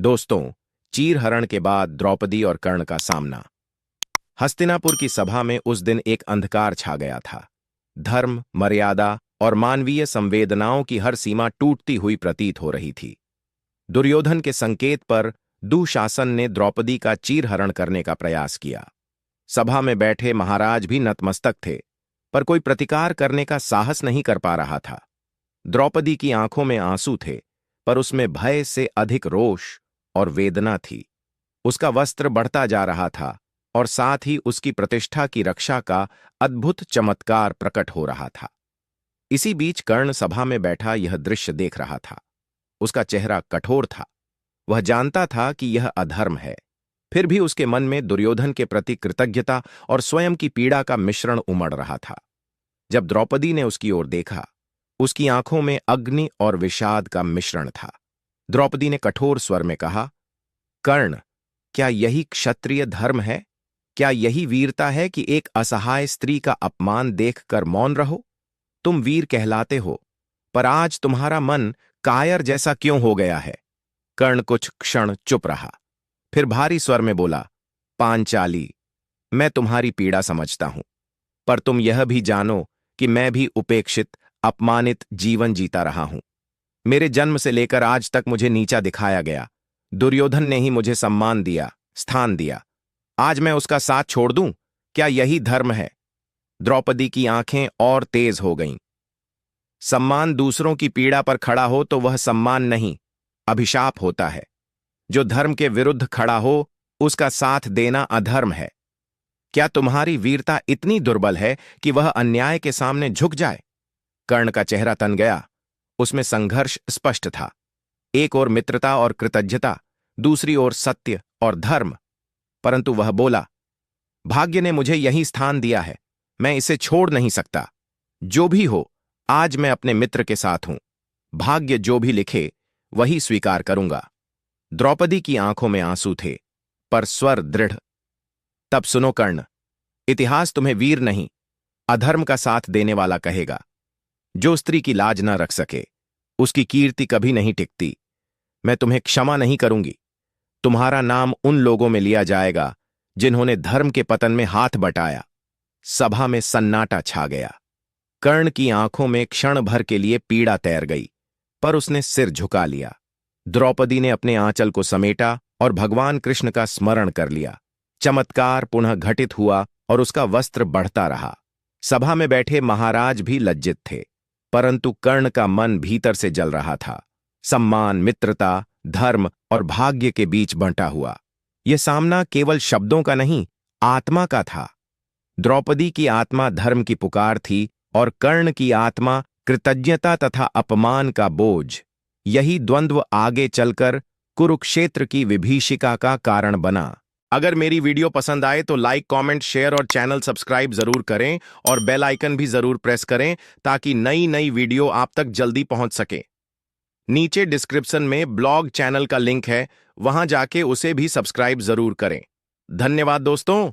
दोस्तों, चीरहरण के बाद द्रौपदी और कर्ण का सामना। हस्तिनापुर की सभा में उस दिन एक अंधकार छा गया था। धर्म, मर्यादा और मानवीय संवेदनाओं की हर सीमा टूटती हुई प्रतीत हो रही थी। दुर्योधन के संकेत पर दुशासन ने द्रौपदी का चीरहरण करने का प्रयास किया। सभा में बैठे महाराज भी नतमस्तक थे, पर कोई प्रतिकार करने का साहस नहीं कर पा रहा था। द्रौपदी की आंखों में आंसू थे, पर उसमें भय से अधिक रोष और वेदना थी। उसका वस्त्र बढ़ता जा रहा था और साथ ही उसकी प्रतिष्ठा की रक्षा का अद्भुत चमत्कार प्रकट हो रहा था। इसी बीच कर्ण सभा में बैठा यह दृश्य देख रहा था। उसका चेहरा कठोर था। वह जानता था कि यह अधर्म है, फिर भी उसके मन में दुर्योधन के प्रति कृतज्ञता और स्वयं की पीड़ा का मिश्रण उमड़ रहा था। जब द्रौपदी ने उसकी ओर देखा, उसकी आंखों में अग्नि और विषाद का मिश्रण था। द्रौपदी ने कठोर स्वर में कहा, कर्ण, क्या यही क्षत्रिय धर्म है? क्या यही वीरता है कि एक असहाय स्त्री का अपमान देखकर मौन रहो? तुम वीर कहलाते हो, पर आज तुम्हारा मन कायर जैसा क्यों हो गया है? कर्ण कुछ क्षण चुप रहा, फिर भारी स्वर में बोला, पांचाली, मैं तुम्हारी पीड़ा समझता हूं, पर तुम यह भी जानो कि मैं भी उपेक्षित, अपमानित जीवन जीता रहा हूं। मेरे जन्म से लेकर आज तक मुझे नीचा दिखाया गया। दुर्योधन ने ही मुझे सम्मान दिया, स्थान दिया। आज मैं उसका साथ छोड़ दूं? क्या यही धर्म है? द्रौपदी की आंखें और तेज हो गईं। सम्मान दूसरों की पीड़ा पर खड़ा हो तो वह सम्मान नहीं, अभिशाप होता है। जो धर्म के विरुद्ध खड़ा हो, उसका साथ देना अधर्म है। क्या तुम्हारी वीरता इतनी दुर्बल है कि वह अन्याय के सामने झुक जाए? कर्ण का चेहरा तन गया। उसमें संघर्ष स्पष्ट था। एक ओर मित्रता और कृतज्ञता, दूसरी ओर सत्य और धर्म। परंतु वह बोला, भाग्य ने मुझे यही स्थान दिया है, मैं इसे छोड़ नहीं सकता। जो भी हो, आज मैं अपने मित्र के साथ हूं। भाग्य जो भी लिखे वही स्वीकार करूंगा। द्रौपदी की आंखों में आंसू थे, पर स्वर दृढ़। तब सुनो कर्ण, इतिहास तुम्हें वीर नहीं, अधर्म का साथ देने वाला कहेगा। जो स्त्री की लाज न रख सके, उसकी कीर्ति कभी नहीं टिकती। मैं तुम्हें क्षमा नहीं करूंगी। तुम्हारा नाम उन लोगों में लिया जाएगा जिन्होंने धर्म के पतन में हाथ बटाया। सभा में सन्नाटा छा गया। कर्ण की आंखों में क्षण भर के लिए पीड़ा तैर गई, पर उसने सिर झुका लिया। द्रौपदी ने अपने आंचल को समेटा और भगवान कृष्ण का स्मरण कर लिया। चमत्कार पुनः घटित हुआ और उसका वस्त्र बढ़ता रहा। सभा में बैठे महाराज भी लज्जित थे, परंतु कर्ण का मन भीतर से जल रहा था। सम्मान, मित्रता, धर्म और भाग्य के बीच बंटा हुआ। यह सामना केवल शब्दों का नहीं, आत्मा का था। द्रौपदी की आत्मा धर्म की पुकार थी और कर्ण की आत्मा कृतज्ञता तथा अपमान का बोझ। यही द्वंद्व आगे चलकर कुरुक्षेत्र की विभीषिका का कारण बना। अगर मेरी वीडियो पसंद आए तो लाइक, कमेंट, शेयर और चैनल सब्सक्राइब जरूर करें और बेल आइकन भी जरूर प्रेस करें ताकि नई नई वीडियो आप तक जल्दी पहुंच सके। नीचे डिस्क्रिप्शन में ब्लॉग चैनल का लिंक है, वहां जाके उसे भी सब्सक्राइब जरूर करें। धन्यवाद दोस्तों।